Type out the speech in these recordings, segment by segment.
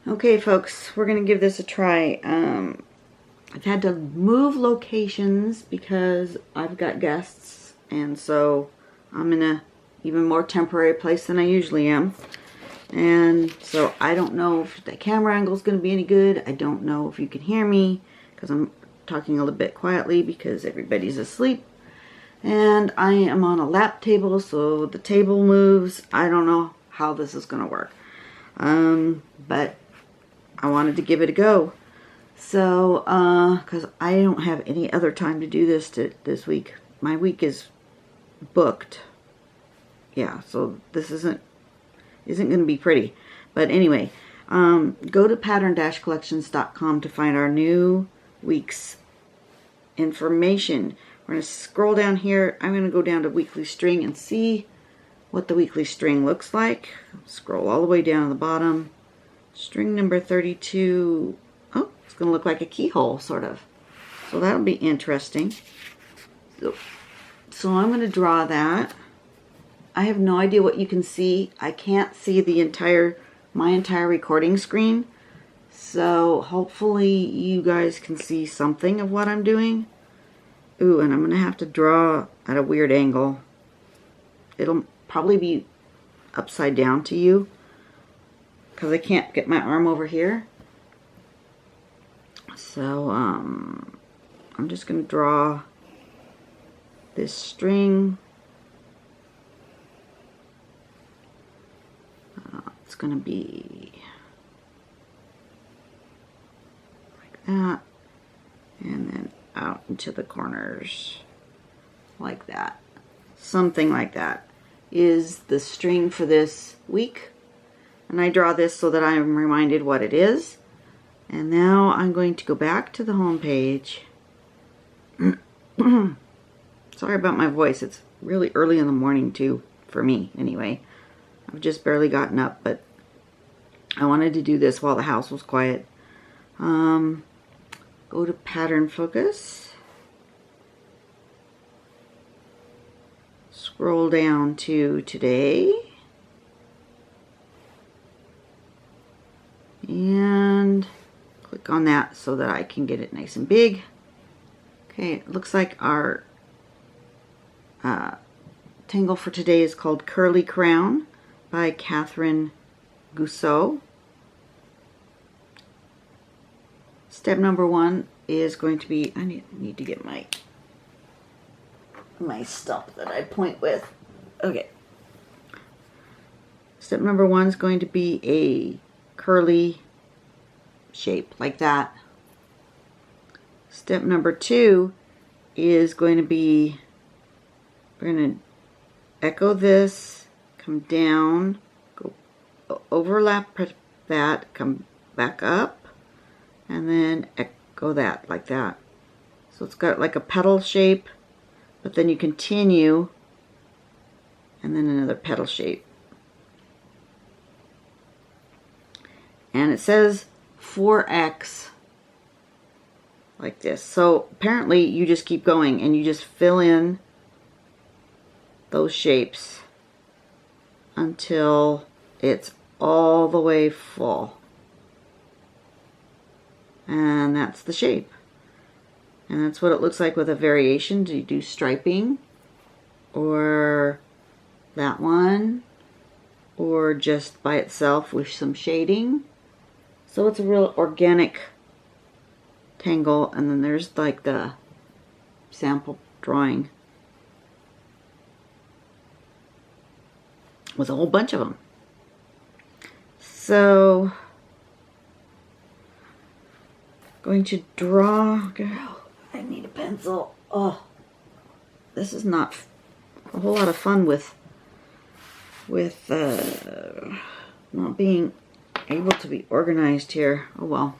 Okay, folks, we're going to give this a try. I've had to move locations because I've got guests, and so I'm in a even more temporary place than I usually am. And so I don't know if the camera angle is going to be any good. I don't know if you can hear me because I'm talking a little bit quietly because everybody's asleep. And I am on a lap table, so the table moves. I don't know how this is going to work. But I wanted to give it a go. So, because I don't have any other time to do this week. My week is booked. Yeah, so this isn't going to be pretty. But anyway, go to pattern-collections.com to find our new week's information. We're going to scroll down here. I'm going to go down to weekly string and see what the weekly string looks like. Scroll all the way down to the bottom. String number 32. Oh, it's going to look like a keyhole, sort of. So that'll be interesting. So I'm going to draw that. I have no idea what you can see. I can't see my entire recording screen. So hopefully you guys can see something of what I'm doing. Ooh, and I'm going to have to draw at a weird angle. It'll probably be upside down to you because I can't get my arm over here. So I'm just going to draw this string. It's going to be like that, and then out into the corners like that. Something like that is the string for this week. And I draw this so that I'm reminded what it is. And now I'm going to go back to the home page. Sorry about my voice. It's really early in the morning too, for me anyway. I've just barely gotten up, but I wanted to do this while the house was quiet. Go to pattern focus. Scroll down to today. And click on that so that I can get it nice and big. Okay, it looks like our tangle for today is called Curlycrown by Catherine Gousseau. Step number 1 is going to be, I need to get my stump that I point with. Okay. Step number 1 is going to be a curly shape like that. Step number 2 is going to be, we're going to echo this, come down, go overlap that, come back up, and then echo that like that. So it's got like a petal shape, but then you continue, and then another petal shape. And it says 4x like this. So apparently you just keep going and you just fill in those shapes until it's all the way full. And that's the shape. And that's what it looks like with a variation. Do you do striping, or that one, or just by itself with some shading? So it's a real organic tangle, and then there's like the sample drawing with a whole bunch of them. So going to draw. Girl, I need a pencil. Oh, this is not a whole lot of fun with not being able to be organized here. Oh well.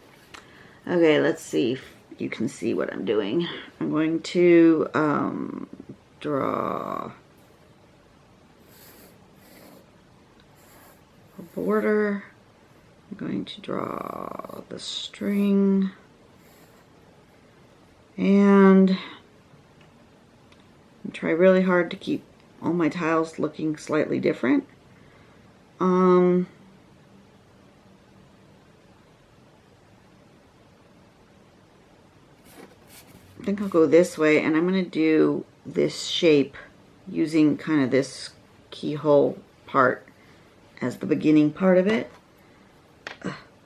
Okay, let's see if you can see what I'm doing. I'm going to draw a border. I'm going to draw the string, and try really hard to keep all my tiles looking slightly different. I think I'll go this way, and I'm going to do this shape using kind of this keyhole part as the beginning part of it.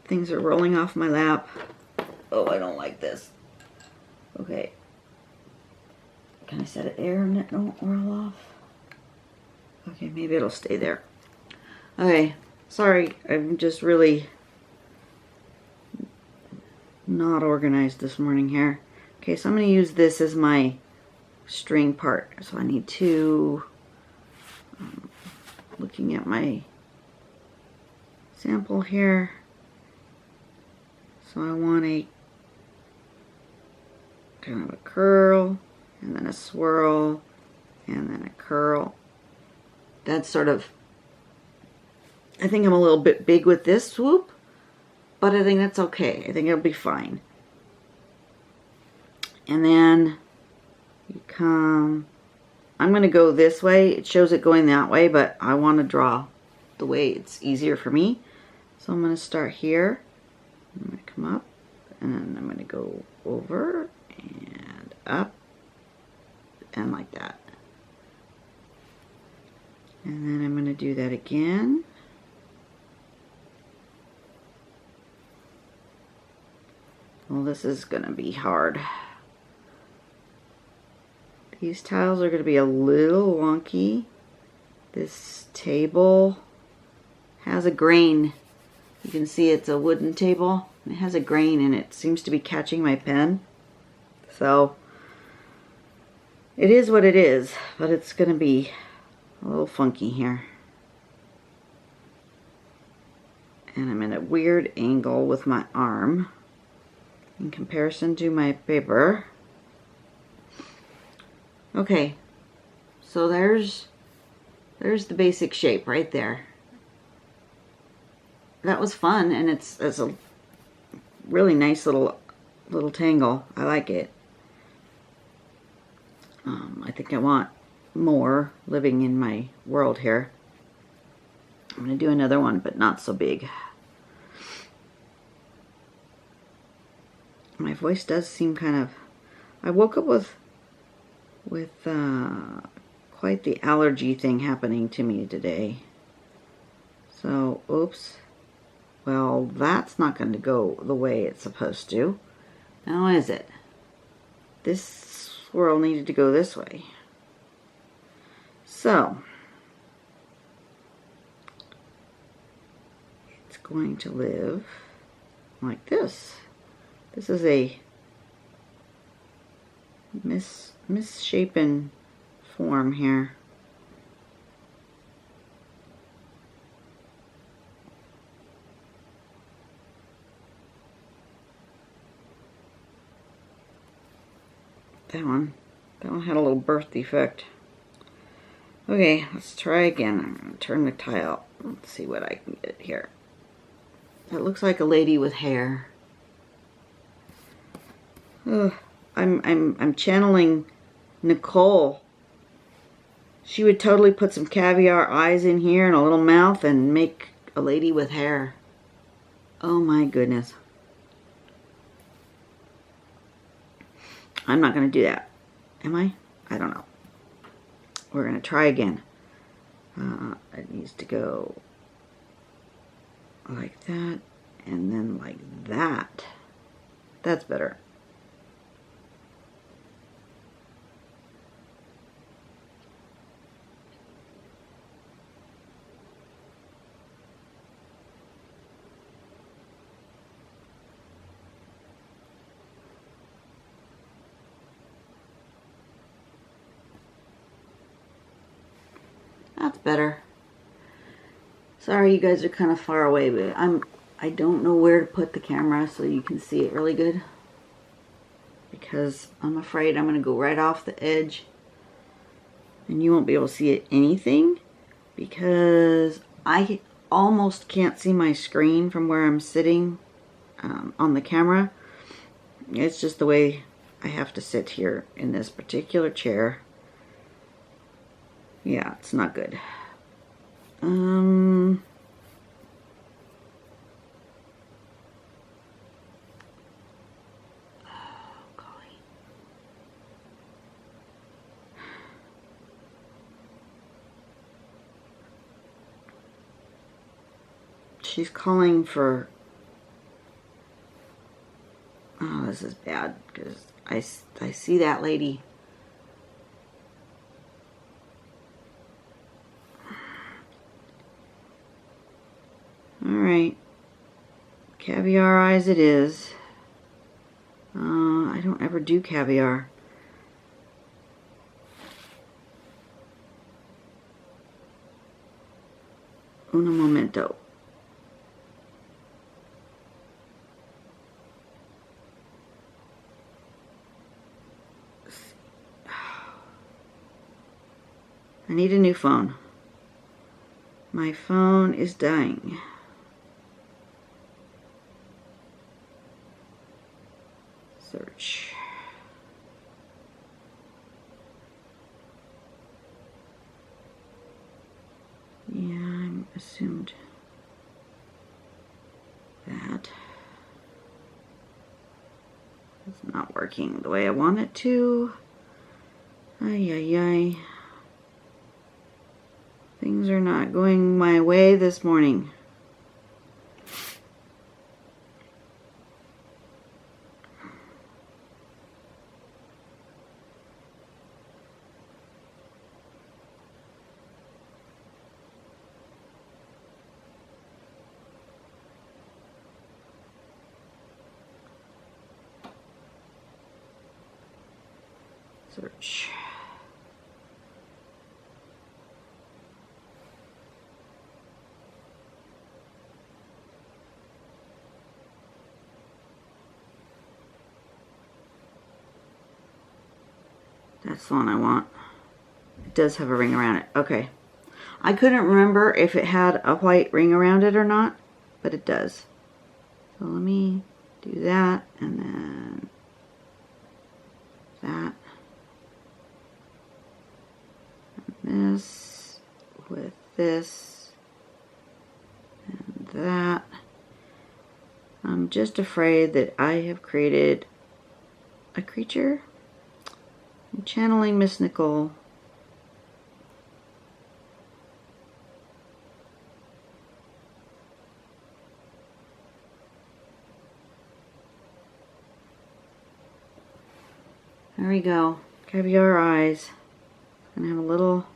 Things are rolling off my lap. Oh, I don't like this. Okay. Can I set it there and it don't roll off? Okay, maybe it'll stay there. Okay, sorry, I'm just really not organized this morning here. Okay, so I'm going to use this as my string part. So I need to, looking at my sample here, so I want a kind of a curl, and then a swirl, and then a curl. That's sort of, I think I'm a little bit big with this swoop, but I think that's okay. I think it'll be fine. And then you come, I'm going to go this way. It shows it going that way, but I want to draw the way it's easier for me. So I'm going to start here. I'm going to come up, and then I'm going to go over and up and like that. And then I'm going to do that again. Well, this is going to be hard. These tiles are going to be a little wonky. This table has a grain. You can see it's a wooden table. It has a grain and it seems to be catching my pen. So it is what it is, but it's going to be a little funky here. And I'm in a weird angle with my arm in comparison to my paper. Okay, so there's the basic shape right there. That was fun, and it's a really nice little tangle. I like it. I think I want more living in my world here. I'm going to do another one, but not so big. My voice does seem kind of... I woke up with quite the allergy thing happening to me today. So, oops. Well, that's not going to go the way it's supposed to. Now is it? This swirl needed to go this way. So, it's going to live like this. This is a misshapen form here. That one had a little birth defect. Okay, let's try again. I'm going to turn the tile. Let's see what I can get here. It looks like a lady with hair. Ugh, I'm channeling Nicole. She would totally put some caviar eyes in here and a little mouth and make a lady with hair. Oh my goodness. I'm not going to do that. Am I? I don't know. We're going to try again. It needs to go like that and then like that. That's better. That's better. Sorry you guys are kind of far away, but I don't know where to put the camera so you can see it really good. Because I'm afraid I'm going to go right off the edge and you won't be able to see anything because I almost can't see my screen from where I'm sitting on the camera. It's just the way I have to sit here in this particular chair. Yeah, it's not good. She's calling for... Oh, this is bad because I see that lady. Alright. Caviar eyes it is. I don't ever do caviar. Uno momento. I need a new phone. My phone is dying. Search. Yeah, I'm assumed that it's not working the way I want it to. Ay, ay, ay. Things are not going my way this morning. Search. That's the one I want. It does have a ring around it. Okay. I couldn't remember if it had a white ring around it or not, but it does. So let me do that and then that. And this with this and that. I'm just afraid that I have created a creature. I'm channeling Miss Nicole. There we go. Caviar eyes. And have a little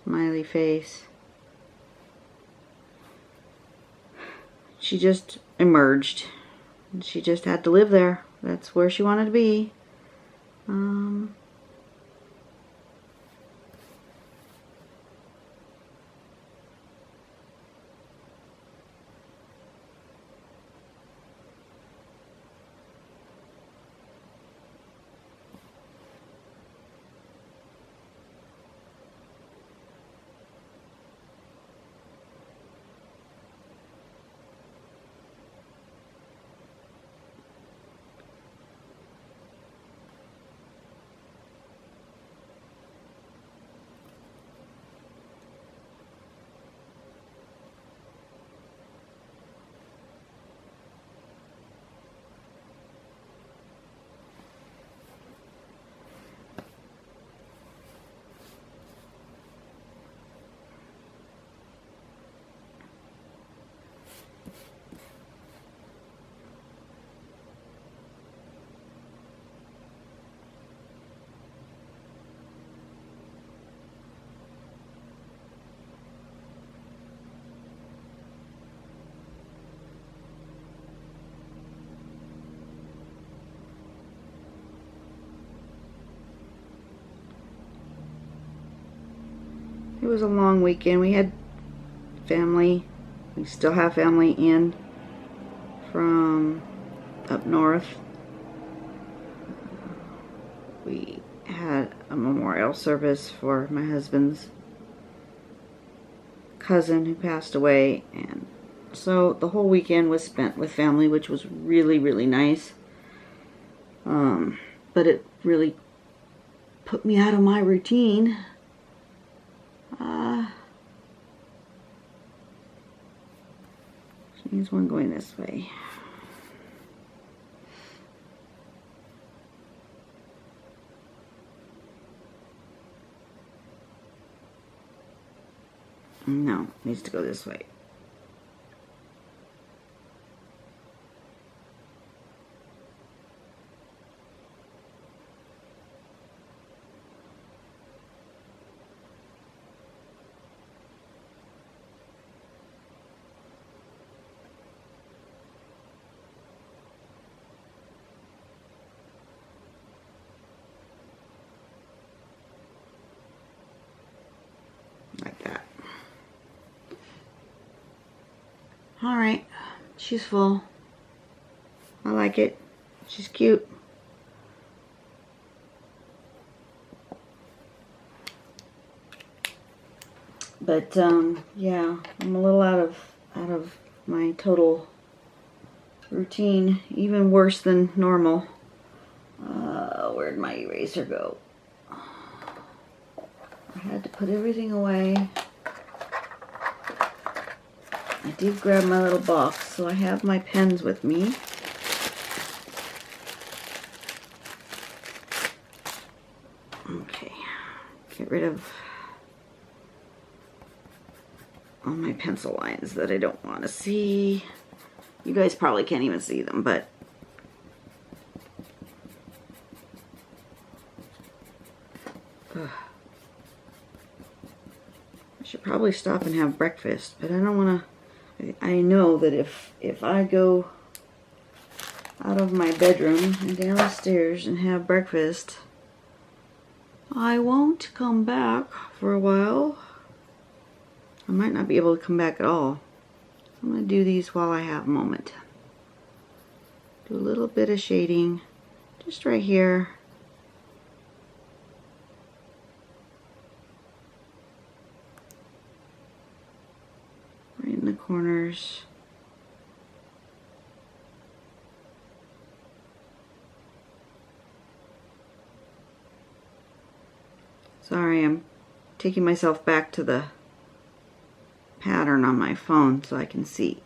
smiley face. She just emerged. And she just had to live there. That's where she wanted to be. It was a long weekend. We had family. We still have family in from up north. We had a memorial service for my husband's cousin who passed away, and so the whole weekend was spent with family, which was really, really nice. But it really put me out of my routine. There's one going this way. No, it needs to go this way. Alright, she's full. I like it. She's cute. But yeah, I'm a little out of my total routine, even worse than normal. Where'd my eraser go? I had to put everything away. I did grab my little box, so I have my pens with me. Okay, get rid of all my pencil lines that I don't want to see. You guys probably can't even see them, but I should probably stop and have breakfast, but I don't want to. I know that if I go out of my bedroom and downstairs and have breakfast, I won't come back for a while. I might not be able to come back at all. I'm going to do these while I have a moment. Do a little bit of shading just right here. Right in the corners. Sorry, I'm taking myself back to the pattern on my phone so I can see.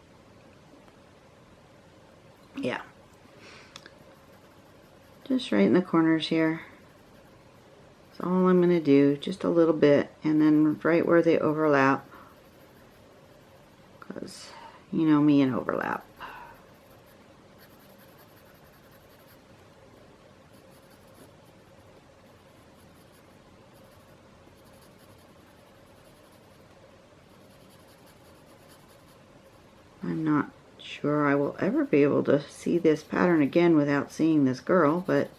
Yeah. Just right in the corners here. That's all I'm going to do, just a little bit, and then right where they overlap. Because you know me and overlap. I'm not sure I will ever be able to see this pattern again without seeing this girl, but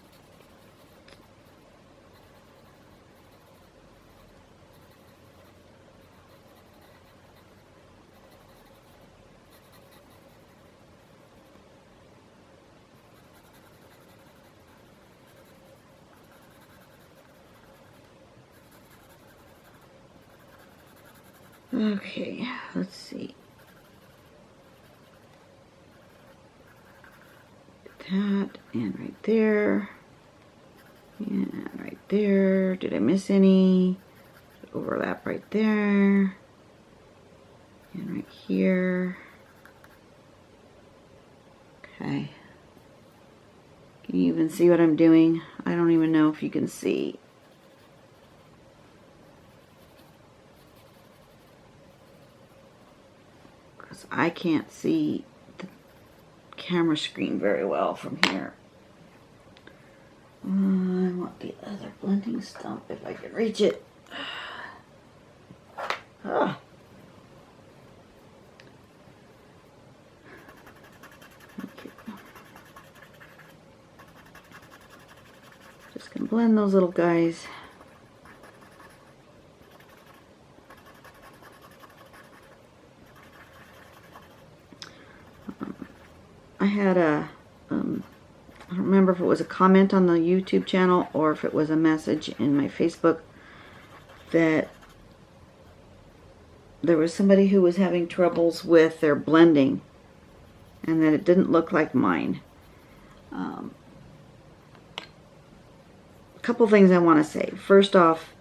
okay, let's see. That and right there and right there. Did I miss any? Overlap right there and right here. Okay, can you even see what I'm doing? I don't even know if you can see. Because I can't see camera screen very well from here. I want the other blending stump if I can reach it. Ah. Okay. Just gonna blend those little guys. I had a, I don't remember if it was a comment on the YouTube channel or if it was a message in my Facebook that there was somebody who was having troubles with their blending and that it didn't look like mine. A couple things I want to say. First off,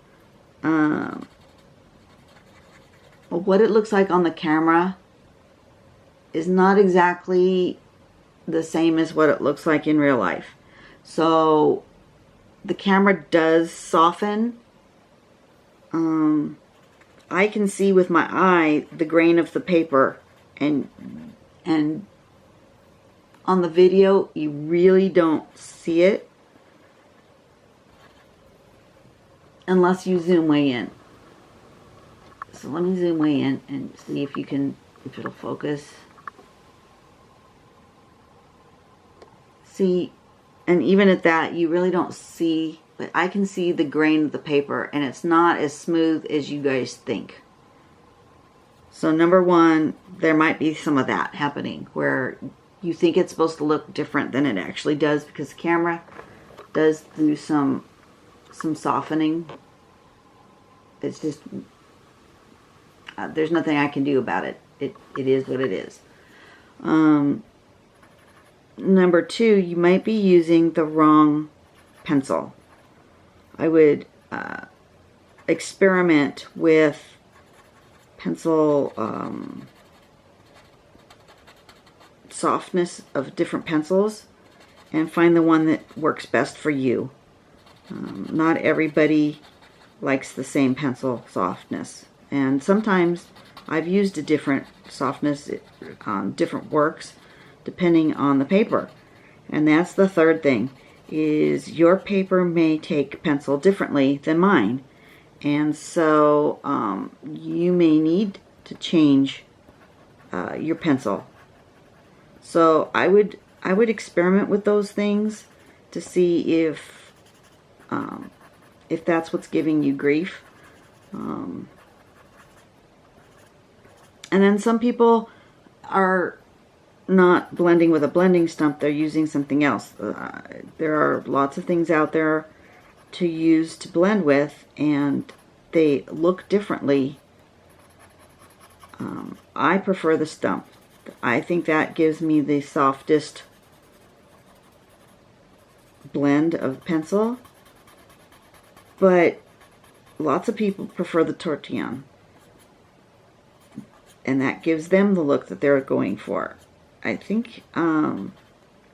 what it looks like on the camera is not exactly the same as what it looks like in real life. So the camera does soften. I can see with my eye the grain of the paper, and on the video you really don't see it unless you zoom way in. So let me zoom way in and see if it'll focus. See, and even at that, you really don't see, but I can see the grain of the paper, and it's not as smooth as you guys think. So number one, there might be some of that happening where you think it's supposed to look different than it actually does, because the camera does do some softening. It's just, there's nothing I can do about it. It is what it is. Number two, you might be using the wrong pencil. I would experiment with pencil softness of different pencils and find the one that works best for you. Not everybody likes the same pencil softness, and sometimes I've used a different softness on different works depending on the paper. And that's the third thing, is your paper may take pencil differently than mine, and so you may need to change your pencil. So I would experiment with those things to see if that's what's giving you grief. And then some people are not blending with a blending stump, they're using something else. There are lots of things out there to use to blend with, and they look differently. I prefer the stump. I think that gives me the softest blend of pencil, but lots of people prefer the tortillon, and that gives them the look that they're going for. I think some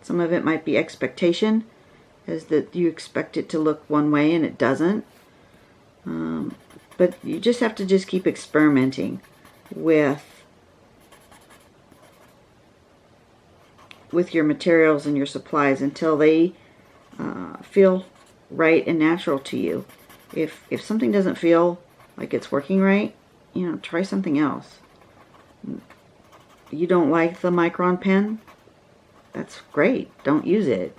of it might be expectation, is that you expect it to look one way and it doesn't. But you just have to just keep experimenting with your materials and your supplies until they feel right and natural to you. If something doesn't feel like it's working right, try something else. You don't like the Micron pen? That's great. Don't use it.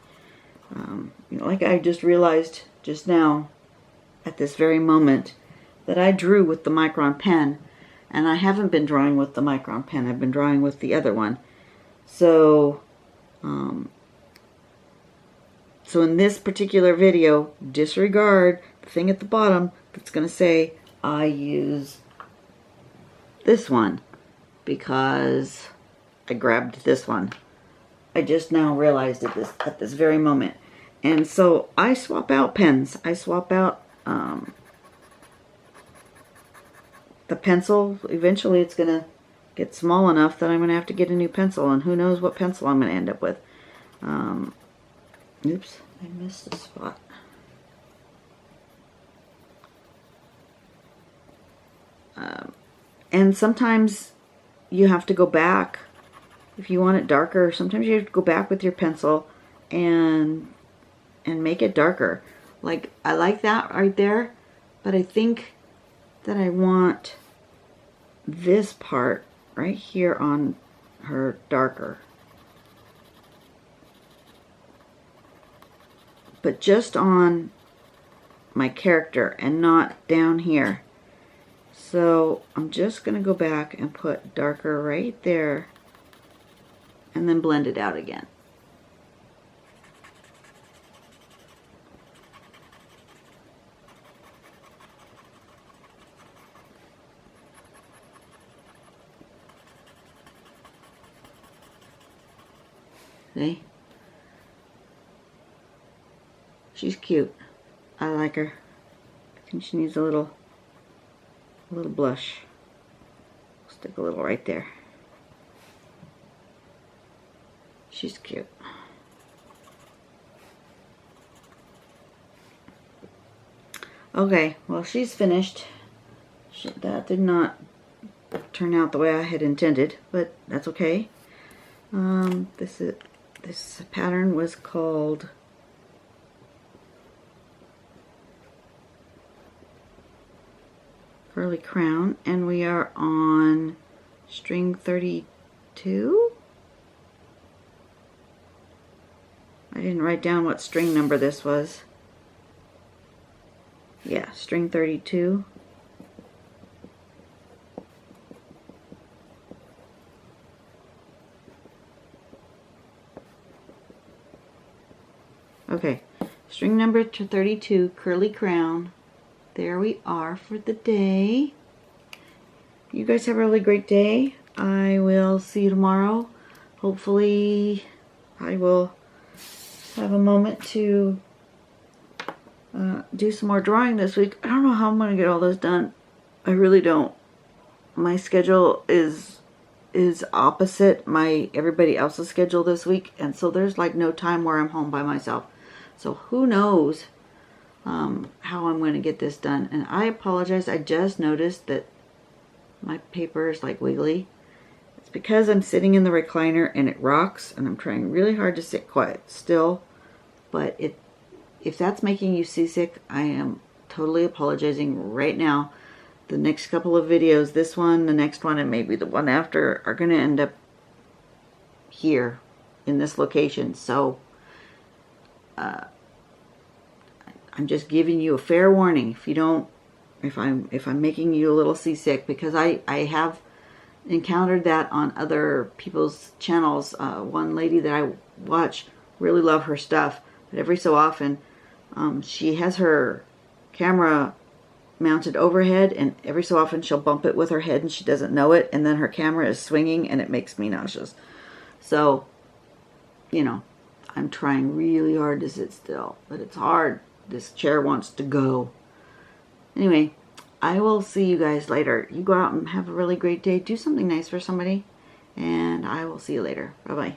Like I just realized just now, at this very moment, that I drew with the Micron pen, and I haven't been drawing with the Micron pen. I've been drawing with the other one. So in this particular video, disregard the thing at the bottom that's going to say I use this one, because I grabbed this one. I just now realized it at this very moment. And so I swap out pens. I swap out the pencil. Eventually it's going to get small enough that I'm going to have to get a new pencil, and who knows what pencil I'm going to end up with. Oops, I missed a spot. And sometimes you have to go back. If you want it darker, sometimes you have to go back with your pencil and make it darker. Like, I like that right there, but I think that I want this part right here on her darker. But just on my character and not down here. So I'm just going to go back and put darker right there and then blend it out again. See? She's cute. I like her. I think she needs a little blush. Stick a little right there. She's cute. Okay, well, she's finished. That did not turn out the way I had intended, but that's okay. This pattern was called Curlycrown, and we are on string 32. I didn't write down what string number this was. Yeah, string 32. Okay, string number 32, Curlycrown. There we are for the day. You guys have a really great day. I will see you tomorrow. Hopefully I will have a moment to do some more drawing this week. I don't know how I'm going to get all those done. I really don't. My schedule is opposite everybody else's schedule this week, and so there's like no time where I'm home by myself. So who knows how I'm going to get this done. And I apologize. I just noticed that my paper is like wiggly. It's because I'm sitting in the recliner and it rocks, and I'm trying really hard to sit quiet still. But if that's making you seasick, I am totally apologizing right now. The next couple of videos, this one, the next one, and maybe the one after, are going to end up here in this location. So I'm just giving you a fair warning if I'm making you a little seasick, because I have encountered that on other people's channels. One lady that I watch, really love her stuff, but every so often she has her camera mounted overhead, and every so often she'll bump it with her head and she doesn't know it, and then her camera is swinging and it makes me nauseous. So, you know, I'm trying really hard to sit still, but it's hard. This chair wants to go. Anyway, I will see you guys later. You go out and have a really great day. Do something nice for somebody, and I will see you later. Bye-bye.